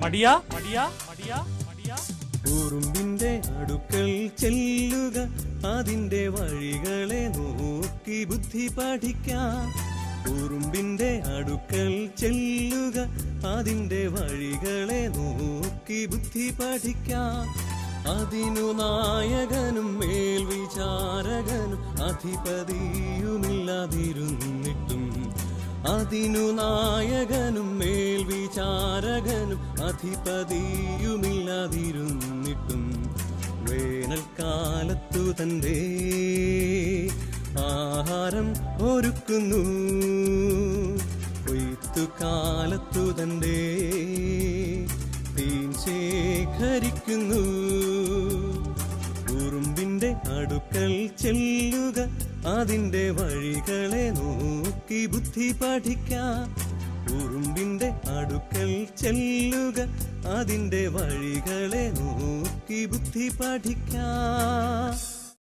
മടിയാ മടിയാ മടിയാ മടിയാ. ഉറുമ്പിന്റെ അടുക്കൽ ചെല്ലുക, അതിന്റെ വഴികളെ നോക്കി ബുദ്ധി പഠിക്കാം. ഉറുമ്പിന്റെ അടുക്കൽ ചെല്ലുക, അതിന്റെ വഴികളെ നോക്കി ബുദ്ധി പഠിക്കാം. അതിനു നായകനും മേൽവിചാരകനും അധിപതിയുമില്ലാതിരുന്നിട്ടും, അതിനു നായകനും മേൽവിചാരകനും അധിപതിയുമില്ലാതിരുന്നിട്ടും, വേനൽക്കാലത്തു തന്റെ ആഹാരം ഒരുക്കുന്നു, കൊയ്ത്തുകാലത്തു തന്റെ തീൻ ശേഖരിക്കുന്നു. ഉറുമ്പിന്റെ അടുക്കൽ ചെല്ലുക, അതിന്റെ വഴികളെ നോക്കി ബുദ്ധി പഠിക്കാം. ഉറുമ്പിന്റെ അടുക്കൽ ചെല്ലുക, അതിന്റെ വഴികളെ നോക്കി ബുദ്ധി പഠിക്കാം.